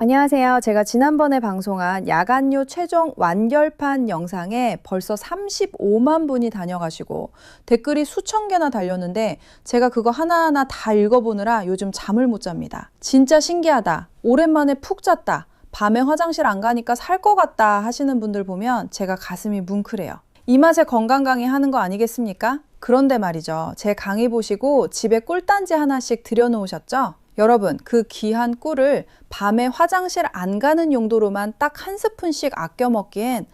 안녕하세요. 제가 지난번에 방송한 야간요 최종 완결판 영상에 벌써 35만 분이 다녀가시고 댓글이 수천 개나 달렸는데 제가 그거 하나하나 다 읽어보느라 요즘 잠을 못 잡니다. 진짜 신기하다. 오랜만에 푹 잤다. 밤에 화장실 안 가니까 살 것 같다 하시는 분들 보면 제가 가슴이 뭉클해요. 이 맛에 건강 강의 하는 거 아니겠습니까? 그런데 말이죠. 제 강의 보시고 집에 꿀단지 하나씩 들여놓으셨죠? 여러분, 그 귀한 꿀을 밤에 화장실 안 가는 용도로만 딱 한 스푼씩 아껴 먹기엔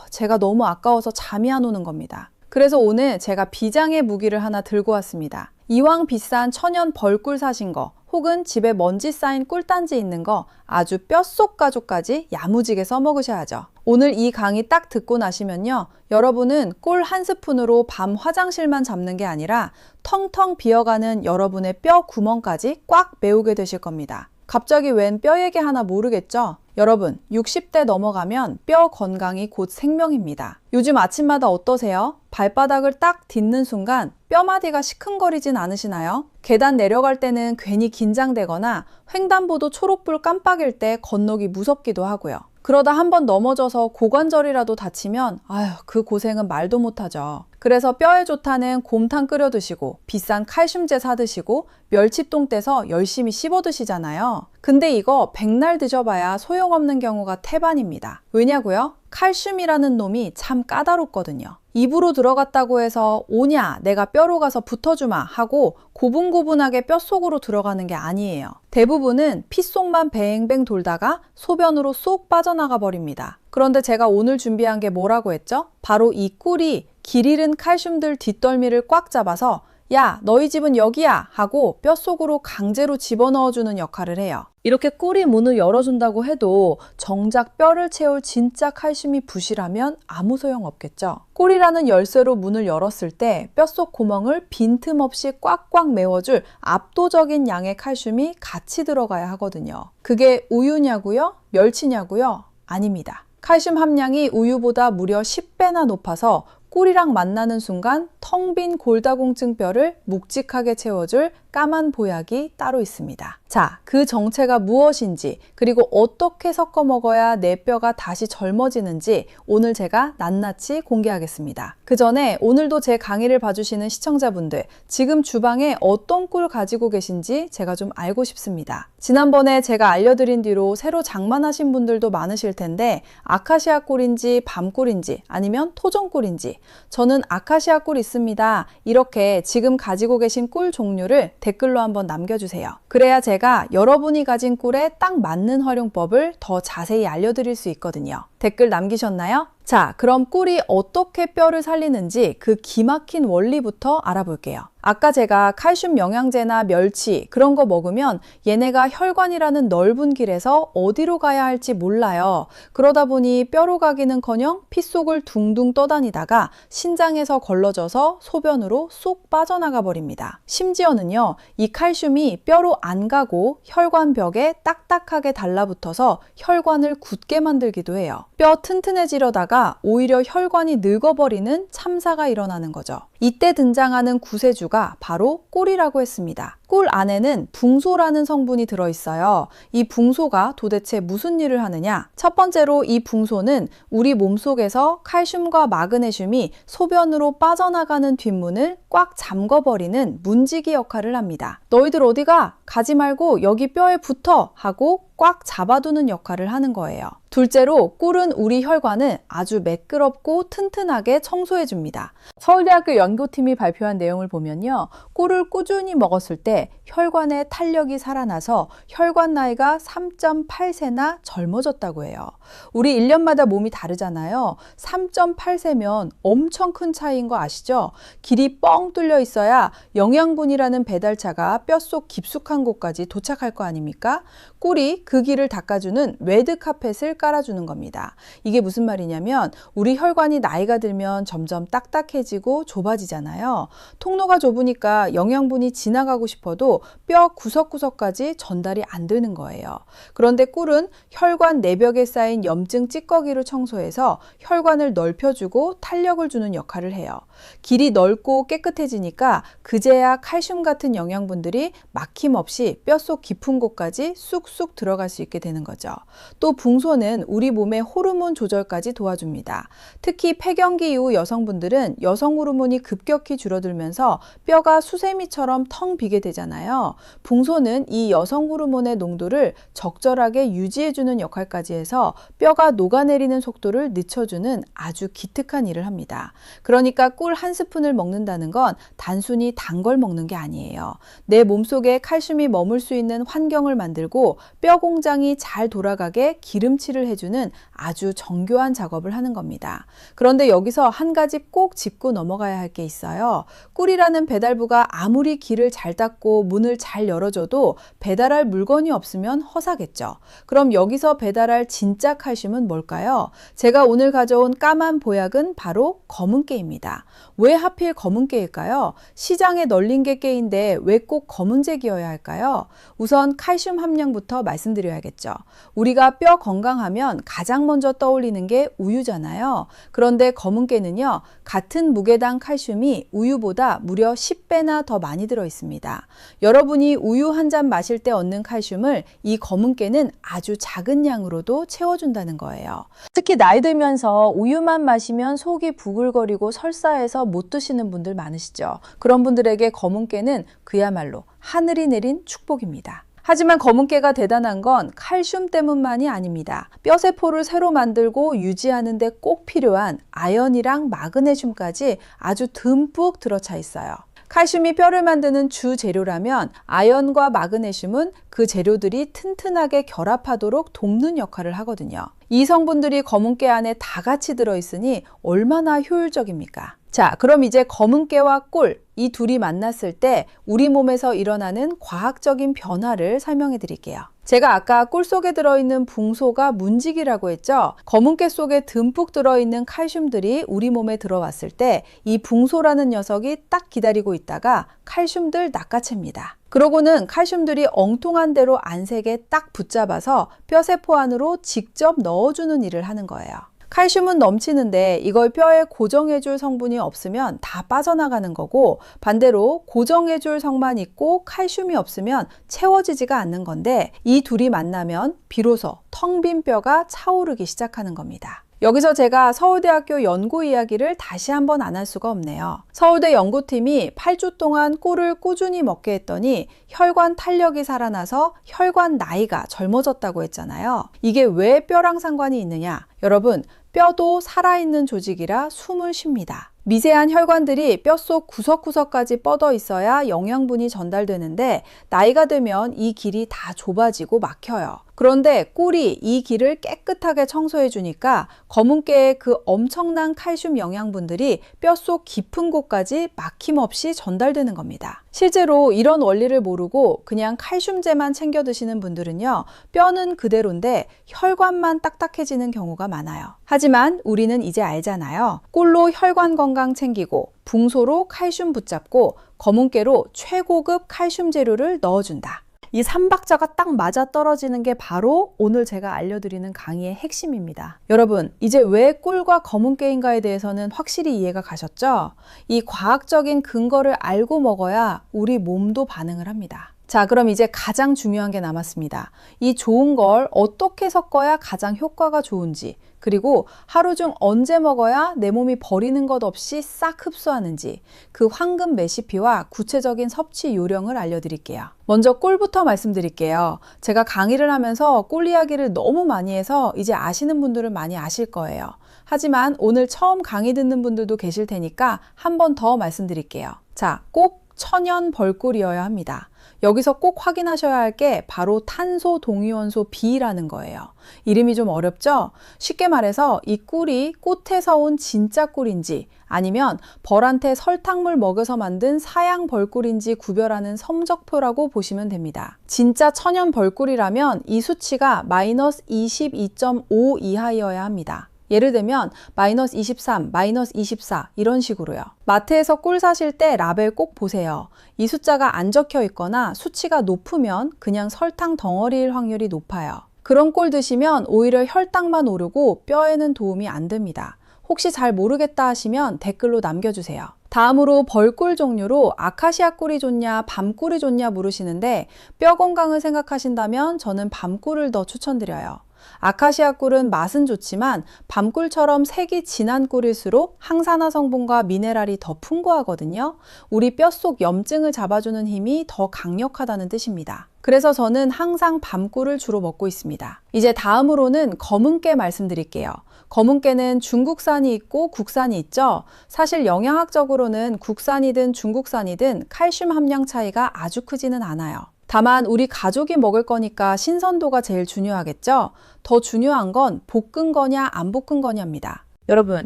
제가 너무 아까워서 잠이 안 오는 겁니다. 그래서 오늘 제가 비장의 무기를 하나 들고 왔습니다. 이왕 비싼 천연 벌꿀 사신 거 혹은 집에 먼지 쌓인 꿀단지 있는 거 아주 뼛속 가족까지 야무지게 써먹으셔야죠. 오늘 이 강의 딱 듣고 나시면요. 여러분은 꿀 한 스푼으로 밤 화장실만 잡는 게 아니라 텅텅 비어가는 여러분의 뼈 구멍까지 꽉 메우게 되실 겁니다. 갑자기 웬 뼈 얘기 하나 모르겠죠? 여러분, 60대 넘어가면 뼈 건강이 곧 생명입니다. 요즘 아침마다 어떠세요? 발바닥을 딱 딛는 순간 뼈마디가 시큰거리진 않으시나요? 계단 내려갈 때는 괜히 긴장되거나 횡단보도 초록불 깜빡일 때 건너기 무섭기도 하고요. 그러다 한번 넘어져서 고관절이라도 다치면 그 고생은 말도 못하죠. 그래서 뼈에 좋다는 곰탕 끓여 드시고 비싼 칼슘제 사 드시고 멸치똥 떼서 열심히 씹어 드시잖아요. 근데 이거 백날 드셔봐야 소용없는 경우가 태반입니다. 왜냐고요? 칼슘이라는 놈이 참 까다롭거든요. 입으로 들어갔다고 해서 오냐 내가 뼈로 가서 붙어주마 하고 고분고분하게 뼛속으로 들어가는 게 아니에요. 대부분은 피 속만 뱅뱅 돌다가 소변으로 쏙 빠져나가 버립니다. 그런데 제가 오늘 준비한 게 뭐라고 했죠? 바로 이 꿀이 길 잃은 칼슘들 뒷덜미를 꽉 잡아서 야, 너희 집은 여기야 하고 뼛속으로 강제로 집어넣어주는 역할을 해요. 이렇게 꿀이 문을 열어준다고 해도 정작 뼈를 채울 진짜 칼슘이 부실하면 아무 소용 없겠죠. 꿀이라는 열쇠로 문을 열었을 때 뼛속 구멍을 빈틈없이 꽉꽉 메워줄 압도적인 양의 칼슘이 같이 들어가야 하거든요. 그게 우유냐고요? 멸치냐고요? 아닙니다. 칼슘 함량이 우유보다 무려 10배나 높아서 꿀이랑 만나는 순간 텅 빈 골다공증 뼈를 묵직하게 채워줄 까만 보약이 따로 있습니다. 자, 그 정체가 무엇인지 그리고 어떻게 섞어 먹어야 내 뼈가 다시 젊어지는지 오늘 제가 낱낱이 공개하겠습니다. 그 전에 오늘도 제 강의를 봐주시는 시청자분들 지금 주방에 어떤 꿀 가지고 계신지 제가 좀 알고 싶습니다. 지난번에 제가 알려드린 뒤로 새로 장만하신 분들도 많으실 텐데 아카시아 꿀인지 밤꿀인지 아니면 토종꿀인지 저는 아카시아 꿀 있습니다. 이렇게 지금 가지고 계신 꿀 종류를 댓글로 한번 남겨주세요. 그래야 제가 여러분이 가진 꿀에 딱 맞는 활용법을 더 자세히 알려드릴 수 있거든요. 댓글 남기셨나요? 자, 그럼 꿀이 어떻게 뼈를 살리는지 그 기막힌 원리부터 알아볼게요. 아까 제가 칼슘 영양제나 멸치 그런 거 먹으면 얘네가 혈관이라는 넓은 길에서 어디로 가야 할지 몰라요. 그러다 보니 뼈로 가기는커녕 피 속을 둥둥 떠다니다가 신장에서 걸러져서 소변으로 쏙 빠져나가 버립니다. 심지어는요, 이 칼슘이 뼈로 안 가고 혈관벽에 딱딱하게 달라붙어서 혈관을 굳게 만들기도 해요. 뼈 튼튼해지려다가 오히려 혈관이 늙어버리는 참사가 일어나는 거죠. 이때 등장하는 구세주가 바로 꿀이라고 했습니다. 꿀 안에는 붕소라는 성분이 들어있어요. 이 붕소가 도대체 무슨 일을 하느냐? 첫 번째로 이 붕소는 우리 몸속에서 칼슘과 마그네슘이 소변으로 빠져나가는 뒷문을 꽉 잠궈버리는 문지기 역할을 합니다. 너희들 어디가? 가지 말고 여기 뼈에 붙어! 하고 꽉 잡아두는 역할을 하는 거예요. 둘째로 꿀은 우리 혈관을 아주 매끄럽고 튼튼하게 청소해줍니다. 서울대학교 연구팀이 발표한 내용을 보면요. 꿀을 꾸준히 먹었을 때 혈관의 탄력이 살아나서 혈관 나이가 3.8세나 젊어졌다고 해요. 우리 1년마다 몸이 다르잖아요. 3.8세면 엄청 큰 차이인 거 아시죠? 길이 뻥 뚫려 있어야 영양분이라는 배달차가 뼛속 깊숙한 곳까지 도착할 거 아닙니까? 꿀이 그 길을 닦아주는 레드카펫을 깔아주는 겁니다. 이게 무슨 말이냐면 우리 혈관이 나이가 들면 점점 딱딱해지고 좁아지잖아요. 통로가 좁으니까 영양분이 지나가고 싶어도 뼈 구석구석까지 전달이 안 되는 거예요. 그런데 꿀은 혈관 내벽에 쌓인 염증 찌꺼기를 청소해서 혈관을 넓혀주고 탄력을 주는 역할을 해요. 길이 넓고 깨끗해지니까 그제야 칼슘 같은 영양분들이 막힘없이 뼛속 깊은 곳까지 쑥쑥 들어갈 수 있게 되는 거죠. 또 붕소는 우리 몸의 호르몬 조절까지 도와줍니다. 특히 폐경기 이후 여성분들은 여성 호르몬이 급격히 줄어들면서 뼈가 수세미처럼 텅 비게 되잖아요. 붕소는 이 여성 호르몬의 농도를 적절하게 유지해주는 역할까지 해서 뼈가 녹아내리는 속도를 늦춰주는 아주 기특한 일을 합니다. 그러니까 꿀 한 스푼을 먹는다는 건 단순히 단 걸 먹는 게 아니에요. 내 몸속에 칼슘이 머물 수 있는 환경을 만들고 뼈 공장이 잘 돌아가게 기름칠을 해주는 아주 정교한 작업을 하는 겁니다. 그런데 여기서 한 가지 꼭 짚고 넘어가야 할 게 있어요. 꿀이라는 배달부가 아무리 길을 잘 닦고 문을 잘 열어줘도 배달할 물건이 없으면 허사겠죠. 그럼 여기서 배달할 진짜 칼슘은 뭘까요? 제가 오늘 가져온 까만 보약은 바로 검은깨입니다. 왜 하필 검은깨일까요? 시장에 널린 게 깨인데 왜 꼭 검은색이어야 할까요? 우선 칼슘 함량부터 말씀드려야겠죠. 우리가 뼈 건강하면 가장 먼저 떠올리는 게 우유잖아요. 그런데 검은깨는요, 같은 무게당 칼슘이 우유보다 무려 10배나 더 많이 들어 있습니다. 여러분이 우유 한 잔 마실 때 얻는 칼슘을 이 검은깨는 아주 작은 양으로도 채워준다는 거예요. 특히 나이 들면서 우유만 마시면 속이 부글거리고 설사해서 못 드시는 분들 많으시죠. 그런 분들에게 검은깨는 그야말로 하늘이 내린 축복입니다. 하지만 검은깨가 대단한 건 칼슘 때문만이 아닙니다. 뼈세포를 새로 만들고 유지하는 데 꼭 필요한 아연이랑 마그네슘까지 아주 듬뿍 들어차 있어요. 칼슘이 뼈를 만드는 주 재료라면 아연과 마그네슘은 그 재료들이 튼튼하게 결합하도록 돕는 역할을 하거든요. 이 성분들이 검은깨 안에 다 같이 들어있으니 얼마나 효율적입니까? 자, 그럼 이제 검은깨와 꿀, 이 둘이 만났을 때 우리 몸에서 일어나는 과학적인 변화를 설명해 드릴게요. 제가 아까 꿀 속에 들어있는 붕소가 문직이라고 했죠. 검은깨 속에 듬뿍 들어있는 칼슘들이 우리 몸에 들어왔을 때 이 붕소라는 녀석이 딱 기다리고 있다가 칼슘들 낚아챕니다. 그러고는 칼슘들이 엉뚱한 대로 안색에 딱 붙잡아서 뼈세포 안으로 직접 넣어주는 일을 하는 거예요. 칼슘은 넘치는데 이걸 뼈에 고정해줄 성분이 없으면 다 빠져나가는 거고, 반대로 고정해줄 성만 있고 칼슘이 없으면 채워지지가 않는 건데, 이 둘이 만나면 비로소 텅 빈 뼈가 차오르기 시작하는 겁니다. 여기서 제가 서울대학교 연구 이야기를 다시 한번 안 할 수가 없네요. 서울대 연구팀이 8주 동안 꿀을 꾸준히 먹게 했더니 혈관 탄력이 살아나서 혈관 나이가 젊어졌다고 했잖아요. 이게 왜 뼈랑 상관이 있느냐? 여러분, 뼈도 살아있는 조직이라 숨을 쉽니다. 미세한 혈관들이 뼛속 구석구석까지 뻗어 있어야 영양분이 전달되는데 나이가 들면 이 길이 다 좁아지고 막혀요. 그런데 꿀이 이 길을 깨끗하게 청소해 주니까 검은깨의 그 엄청난 칼슘 영양분들이 뼛속 깊은 곳까지 막힘없이 전달되는 겁니다. 실제로 이런 원리를 모르고 그냥 칼슘제만 챙겨 드시는 분들은요, 뼈는 그대로인데 혈관만 딱딱해지는 경우가 많아요. 하지만 우리는 이제 알잖아요. 꿀로 혈관 건강 챙기고 붕소로 칼슘 붙잡고 검은깨로 최고급 칼슘 재료를 넣어준다. 이 삼박자가 딱 맞아 떨어지는 게 바로 오늘 제가 알려드리는 강의의 핵심입니다. 여러분, 이제 왜 꿀과 검은깨인가에 대해서는 확실히 이해가 가셨죠? 이 과학적인 근거를 알고 먹어야 우리 몸도 반응을 합니다. 자, 그럼 이제 가장 중요한 게 남았습니다. 이 좋은 걸 어떻게 섞어야 가장 효과가 좋은지, 그리고 하루 중 언제 먹어야 내 몸이 버리는 것 없이 싹 흡수하는지, 그 황금 레시피와 구체적인 섭취 요령을 알려드릴게요. 먼저 꿀부터 말씀드릴게요. 제가 강의를 하면서 꿀 이야기를 너무 많이 해서 이제 아시는 분들은 많이 아실 거예요. 하지만 오늘 처음 강의 듣는 분들도 계실 테니까 한 번 더 말씀드릴게요. 자, 꼭 천연 벌꿀이어야 합니다. 여기서 꼭 확인하셔야 할 게 바로 탄소 동위원소 B라는 거예요. 이름이 좀 어렵죠? 쉽게 말해서 이 꿀이 꽃에서 온 진짜 꿀인지 아니면 벌한테 설탕물 먹여서 만든 사양 벌꿀인지 구별하는 성적표라고 보시면 됩니다. 진짜 천연 벌꿀이라면 이 수치가 마이너스 22.5 이하여야 합니다. 예를 들면 마이너스 23, 마이너스 24 이런 식으로요. 마트에서 꿀 사실 때 라벨 꼭 보세요. 이 숫자가 안 적혀 있거나 수치가 높으면 그냥 설탕 덩어리일 확률이 높아요. 그런 꿀 드시면 오히려 혈당만 오르고 뼈에는 도움이 안 됩니다. 혹시 잘 모르겠다 하시면 댓글로 남겨주세요. 다음으로 벌꿀 종류로 아카시아 꿀이 좋냐, 밤꿀이 좋냐 물으시는데 뼈 건강을 생각하신다면 저는 밤꿀을 더 추천드려요. 아카시아 꿀은 맛은 좋지만 밤꿀처럼 색이 진한 꿀일수록 항산화 성분과 미네랄이 더 풍부하거든요. 우리 뼛속 염증을 잡아주는 힘이 더 강력하다는 뜻입니다. 그래서 저는 항상 밤꿀을 주로 먹고 있습니다. 이제 다음으로는 검은깨 말씀드릴게요. 검은깨는 중국산이 있고 국산이 있죠. 사실 영양학적으로는 국산이든 중국산이든 칼슘 함량 차이가 아주 크지는 않아요. 다만 우리 가족이 먹을 거니까 신선도가 제일 중요하겠죠? 더 중요한 건 볶은 거냐 안 볶은 거냐입니다. 여러분,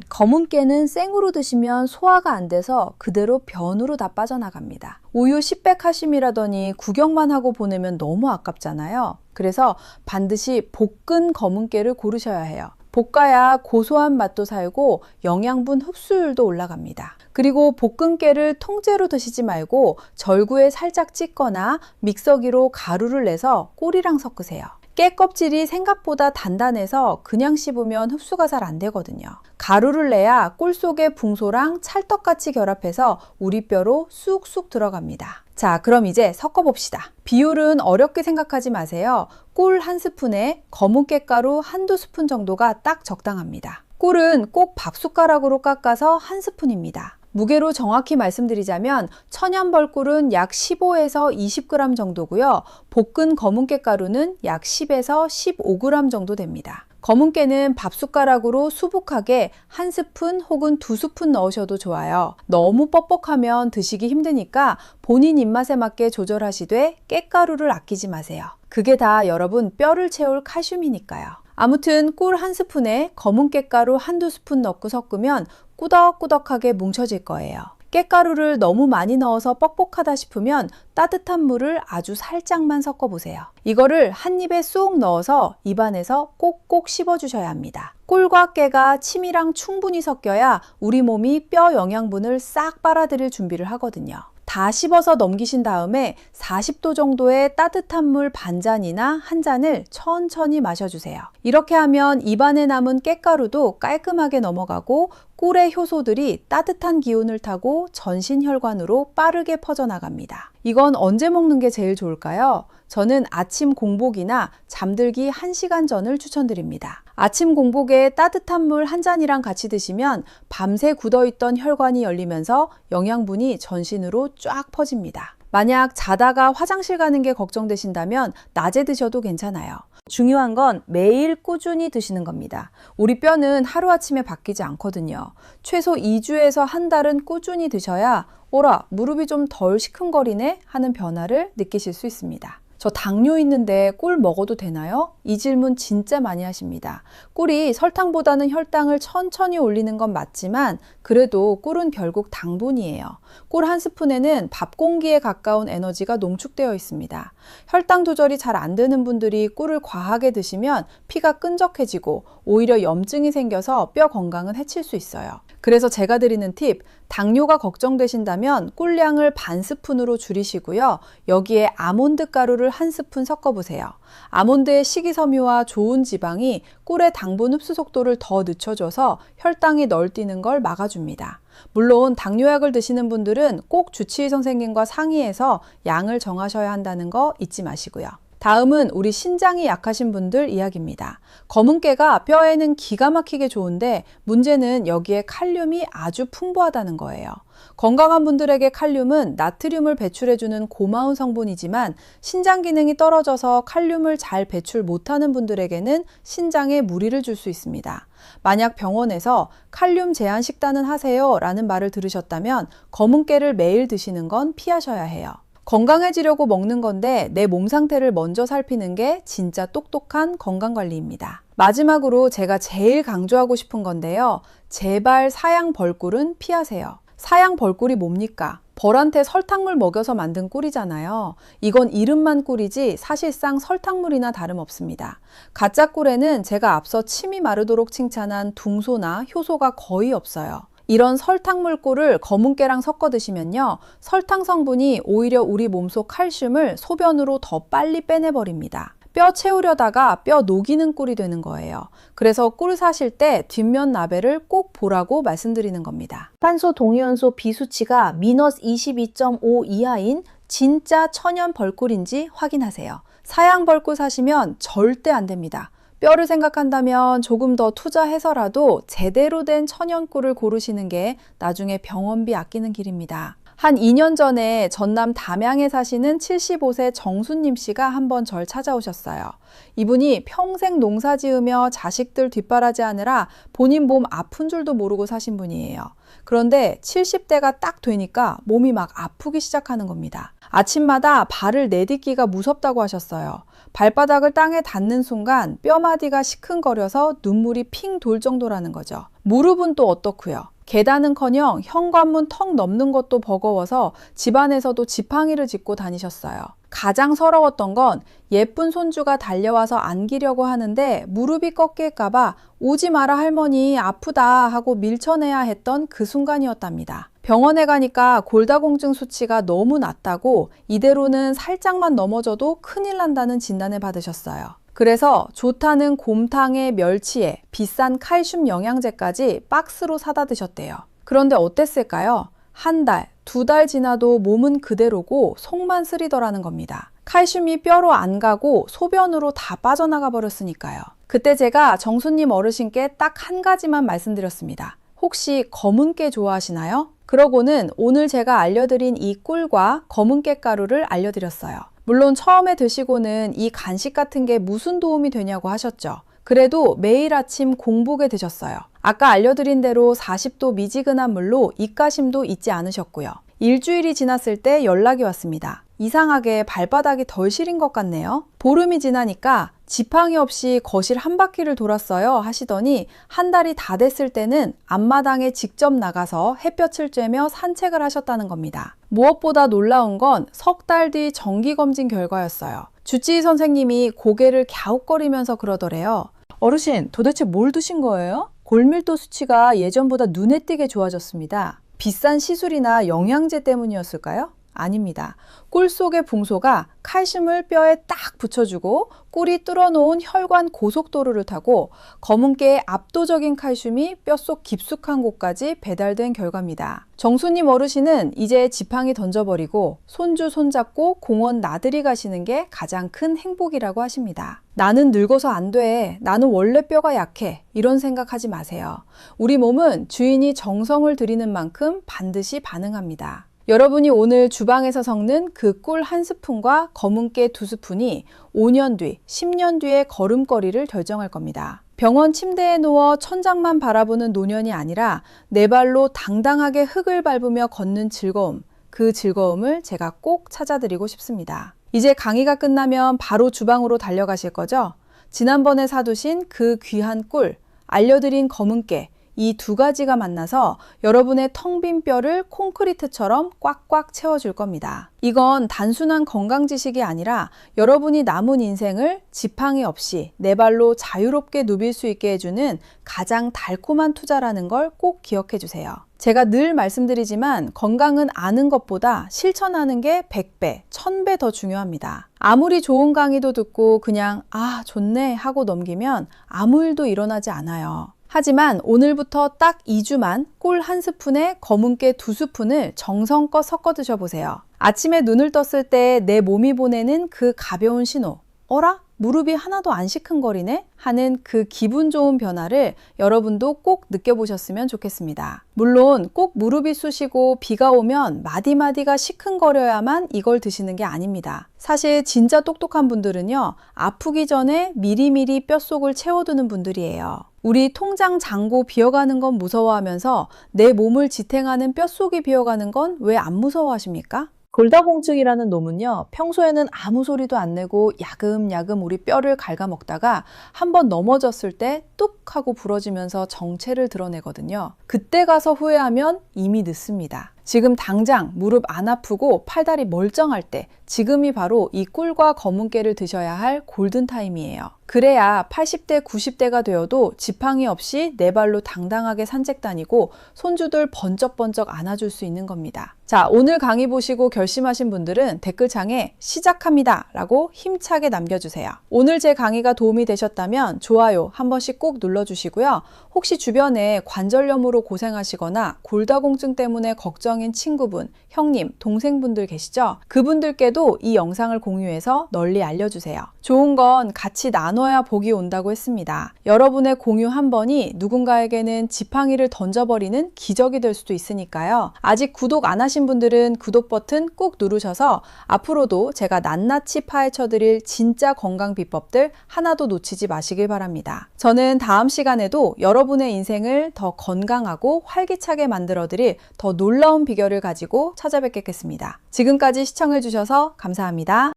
검은깨는 생으로 드시면 소화가 안 돼서 그대로 변으로 다 빠져나갑니다. 우유 10배 칼슘이라더니 구경만 하고 보내면 너무 아깝잖아요. 그래서 반드시 볶은 검은깨를 고르셔야 해요. 볶아야 고소한 맛도 살고 영양분 흡수율도 올라갑니다. 그리고 볶은 깨를 통째로 드시지 말고 절구에 살짝 찢거나 믹서기로 가루를 내서 꿀이랑 섞으세요. 깨 껍질이 생각보다 단단해서 그냥 씹으면 흡수가 잘 안 되거든요. 가루를 내야 꿀 속에 붕소랑 찰떡같이 결합해서 우리 뼈로 쑥쑥 들어갑니다. 자, 그럼 이제 섞어봅시다. 비율은 어렵게 생각하지 마세요. 꿀 한 스푼에 검은 깨가루 한두 스푼 정도가 딱 적당합니다. 꿀은 꼭 밥숟가락으로 깎아서 한 스푼입니다. 무게로 정확히 말씀드리자면 천연벌꿀은 약 15에서 20g 정도고요. 볶은 검은깨 가루는 약 10에서 15g 정도 됩니다. 검은깨는 밥숟가락으로 수북하게 한 스푼 혹은 두 스푼 넣으셔도 좋아요. 너무 뻑뻑하면 드시기 힘드니까 본인 입맛에 맞게 조절하시되 깨가루를 아끼지 마세요. 그게 다 여러분 뼈를 채울 칼슘이니까요. 아무튼 꿀 한 스푼에 검은 깨가루 한두 스푼 넣고 섞으면 꾸덕꾸덕하게 뭉쳐질 거예요. 깨가루를 너무 많이 넣어서 뻑뻑하다 싶으면 따뜻한 물을 아주 살짝만 섞어보세요. 이거를 한 입에 쏙 넣어서 입안에서 꼭꼭 씹어주셔야 합니다. 꿀과 깨가 침이랑 충분히 섞여야 우리 몸이 뼈 영양분을 싹 빨아들일 준비를 하거든요. 다 씹어서 넘기신 다음에 40도 정도의 따뜻한 물 반잔이나 한 잔을 천천히 마셔주세요. 이렇게 하면 입안에 남은 깨가루도 깔끔하게 넘어가고 꿀의 효소들이 따뜻한 기운을 타고 전신혈관으로 빠르게 퍼져나갑니다. 이건 언제 먹는 게 제일 좋을까요? 저는 아침 공복이나 잠들기 1시간 전을 추천드립니다. 아침 공복에 따뜻한 물 한 잔이랑 같이 드시면 밤새 굳어있던 혈관이 열리면서 영양분이 전신으로 쫙 퍼집니다. 만약 자다가 화장실 가는 게 걱정되신다면 낮에 드셔도 괜찮아요. 중요한 건 매일 꾸준히 드시는 겁니다. 우리 뼈는 하루아침에 바뀌지 않거든요. 최소 2주에서 한 달은 꾸준히 드셔야 오라, 무릎이 좀 덜 시큰거리네 하는 변화를 느끼실 수 있습니다. 저 당뇨 있는데 꿀 먹어도 되나요? 이 질문 진짜 많이 하십니다. 꿀이 설탕보다는 혈당을 천천히 올리는 건 맞지만 그래도 꿀은 결국 당분이에요. 꿀 한 스푼에는 밥 공기에 가까운 에너지가 농축되어 있습니다. 혈당 조절이 잘 안 되는 분들이 꿀을 과하게 드시면 피가 끈적해지고 오히려 염증이 생겨서 뼈 건강은 해칠 수 있어요. 그래서 제가 드리는 팁, 당뇨가 걱정되신다면 꿀량을 반 스푼으로 줄이시고요. 여기에 아몬드 가루를 한 스푼 섞어보세요. 아몬드의 식이섬유와 좋은 지방이 꿀의 당분 흡수 속도를 더 늦춰줘서 혈당이 널뛰는 걸 막아줍니다. 물론 당뇨약을 드시는 분들은 꼭 주치의 선생님과 상의해서 양을 정하셔야 한다는 거 잊지 마시고요. 다음은 우리 신장이 약하신 분들 이야기입니다. 검은깨가 뼈에는 기가 막히게 좋은데 문제는 여기에 칼륨이 아주 풍부하다는 거예요. 건강한 분들에게 칼륨은 나트륨을 배출해주는 고마운 성분이지만 신장 기능이 떨어져서 칼륨을 잘 배출 못하는 분들에게는 신장에 무리를 줄 수 있습니다. 만약 병원에서 칼륨 제한 식단은 하세요 라는 말을 들으셨다면 검은깨를 매일 드시는 건 피하셔야 해요. 건강해지려고 먹는 건데 내 몸 상태를 먼저 살피는 게 진짜 똑똑한 건강관리입니다. 마지막으로 제가 제일 강조하고 싶은 건데요. 제발 사양 벌꿀은 피하세요. 사양 벌꿀이 뭡니까? 벌한테 설탕물 먹여서 만든 꿀이잖아요. 이건 이름만 꿀이지 사실상 설탕물이나 다름없습니다. 가짜 꿀에는 제가 앞서 침이 마르도록 칭찬한 둥소나 효소가 거의 없어요. 이런 설탕물 꿀을 검은깨랑 섞어 드시면요, 설탕 성분이 오히려 우리 몸속 칼슘을 소변으로 더 빨리 빼내버립니다. 뼈 채우려다가 뼈 녹이는 꿀이 되는 거예요. 그래서 꿀 사실 때 뒷면 라벨을 꼭 보라고 말씀드리는 겁니다. 탄소 동위원소 비수치가 마이너스 22.5 이하인 진짜 천연 벌꿀인지 확인하세요. 사양 벌꿀 사시면 절대 안 됩니다. 뼈를 생각한다면 조금 더 투자해서라도 제대로 된 천연 꿀을 고르시는 게 나중에 병원비 아끼는 길입니다. 한 2년 전에 전남 담양에 사시는 75세 정수님 씨가 한번 절 찾아오셨어요. 이분이 평생 농사 지으며 자식들 뒷바라지하느라 본인 몸 아픈 줄도 모르고 사신 분이에요. 그런데 70대가 딱 되니까 몸이 막 아프기 시작하는 겁니다. 아침마다 발을 내딛기가 무섭다고 하셨어요. 발바닥을 땅에 닿는 순간 뼈마디가 시큰거려서 눈물이 핑 돌 정도라는 거죠. 무릎은 또 어떻고요? 계단은커녕 현관문 턱 넘는 것도 버거워서 집안에서도 지팡이를 짚고 다니셨어요. 가장 서러웠던 건 예쁜 손주가 달려와서 안기려고 하는데 무릎이 꺾일까봐 오지 마라 할머니 아프다 하고 밀쳐내야 했던 그 순간이었답니다. 병원에 가니까 골다공증 수치가 너무 낮다고 이대로는 살짝만 넘어져도 큰일 난다는 진단을 받으셨어요. 그래서 좋다는 곰탕에 멸치에 비싼 칼슘 영양제까지 박스로 사다 드셨대요. 그런데 어땠을까요? 한 달, 2달 지나도 몸은 그대로고 속만 쓰리더라는 겁니다. 칼슘이 뼈로 안 가고 소변으로 다 빠져나가 버렸으니까요. 그때 제가 정수님 어르신께 딱 한 가지만 말씀드렸습니다. 혹시 검은깨 좋아하시나요? 그러고는 오늘 제가 알려드린 이 꿀과 검은깨 가루를 알려드렸어요. 물론 처음에 드시고는 이 간식 같은 게 무슨 도움이 되냐고 하셨죠. 그래도 매일 아침 공복에 드셨어요. 아까 알려드린 대로 40도 미지근한 물로 입가심도 잊지 않으셨고요. 일주일이 지났을 때 연락이 왔습니다. 이상하게 발바닥이 덜 시린 것 같네요. 보름이 지나니까 지팡이 없이 거실 한 바퀴를 돌았어요 하시더니 한 달이 다 됐을 때는 앞마당에 직접 나가서 햇볕을 쬐며 산책을 하셨다는 겁니다. 무엇보다 놀라운 건 석 달 뒤 정기검진 결과였어요. 주치의 선생님이 고개를 갸웃거리면서 그러더래요. 어르신, 도대체 뭘 드신 거예요? 골밀도 수치가 예전보다 눈에 띄게 좋아졌습니다. 비싼 시술이나 영양제 때문이었을까요? 아닙니다. 꿀 속의 붕소가 칼슘을 뼈에 딱 붙여주고 꿀이 뚫어놓은 혈관 고속도로를 타고 검은깨의 압도적인 칼슘이 뼛속 깊숙한 곳까지 배달된 결과입니다. 정수님 어르신은 이제 지팡이 던져버리고 손주 손잡고 공원 나들이 가시는 게 가장 큰 행복이라고 하십니다. 나는 늙어서 안 돼. 나는 원래 뼈가 약해. 이런 생각하지 마세요. 우리 몸은 주인이 정성을 들이는 만큼 반드시 반응합니다. 여러분이 오늘 주방에서 섞는 그 꿀 한 스푼과 검은깨 2스푼이 5년 뒤, 10년 뒤의 걸음걸이를 결정할 겁니다. 병원 침대에 누워 천장만 바라보는 노년이 아니라 내 발로 당당하게 흙을 밟으며 걷는 즐거움, 그 즐거움을 제가 꼭 찾아드리고 싶습니다. 이제 강의가 끝나면 바로 주방으로 달려가실 거죠? 지난번에 사두신 그 귀한 꿀, 알려드린 검은깨, 이 두 가지가 만나서 여러분의 텅 빈 뼈를 콘크리트처럼 꽉꽉 채워줄 겁니다. 이건 단순한 건강 지식이 아니라 여러분이 남은 인생을 지팡이 없이 내 발로 자유롭게 누빌 수 있게 해주는 가장 달콤한 투자라는 걸 꼭 기억해 주세요. 제가 늘 말씀드리지만 건강은 아는 것보다 실천하는 게 100배, 1000배 더 중요합니다. 아무리 좋은 강의도 듣고 그냥 아 좋네 하고 넘기면 아무 일도 일어나지 않아요. 하지만 오늘부터 딱 2주만 꿀 한 스푼에 검은깨 2스푼을 정성껏 섞어 드셔보세요. 아침에 눈을 떴을 때 내 몸이 보내는 그 가벼운 신호, 어라? 무릎이 하나도 안 시큰거리네? 하는 그 기분 좋은 변화를 여러분도 꼭 느껴보셨으면 좋겠습니다. 물론 꼭 무릎이 쑤시고 비가 오면 마디마디가 시큰거려야만 이걸 드시는 게 아닙니다. 사실 진짜 똑똑한 분들은요, 아프기 전에 미리미리 뼛속을 채워두는 분들이에요. 우리 통장 잔고 비어가는 건 무서워하면서 내 몸을 지탱하는 뼛속이 비어가는 건 왜 안 무서워하십니까? 골다공증이라는 놈은요, 평소에는 아무 소리도 안 내고 야금야금 우리 뼈를 갉아먹다가 한번 넘어졌을 때 뚝 하고 부러지면서 정체를 드러내거든요. 그때 가서 후회하면 이미 늦습니다. 지금 당장 무릎 안 아프고 팔다리 멀쩡할 때, 지금이 바로 이 꿀과 검은깨를 드셔야 할 골든타임이에요. 그래야 80대, 90대가 되어도 지팡이 없이 네 발로 당당하게 산책 다니고 손주들 번쩍번쩍 안아줄 수 있는 겁니다. 자, 오늘 강의 보시고 결심하신 분들은 댓글창에 시작합니다 라고 힘차게 남겨주세요. 오늘 제 강의가 도움이 되셨다면 좋아요 한 번씩 꼭 눌러주시고요. 혹시 주변에 관절염으로 고생하시거나 골다공증 때문에 걱정인 친구분, 형님, 동생분들 계시죠? 그분들께도 이 영상을 공유해서 널리 알려주세요. 좋은 건 같이 나눠야 복이 온다고 했습니다. 여러분의 공유 한 번이 누군가에게는 지팡이를 던져버리는 기적이 될 수도 있으니까요. 아직 구독 안 하신 분들은 구독 버튼 꾹 누르셔서 앞으로도 제가 낱낱이 파헤쳐드릴 진짜 건강 비법들 하나도 놓치지 마시길 바랍니다. 저는 다음 시간에도 여러분의 인생을 더 건강하고 활기차게 만들어드릴 더 놀라운 비결을 가지고 찾아뵙겠습니다. 지금까지 시청해주셔서 감사합니다.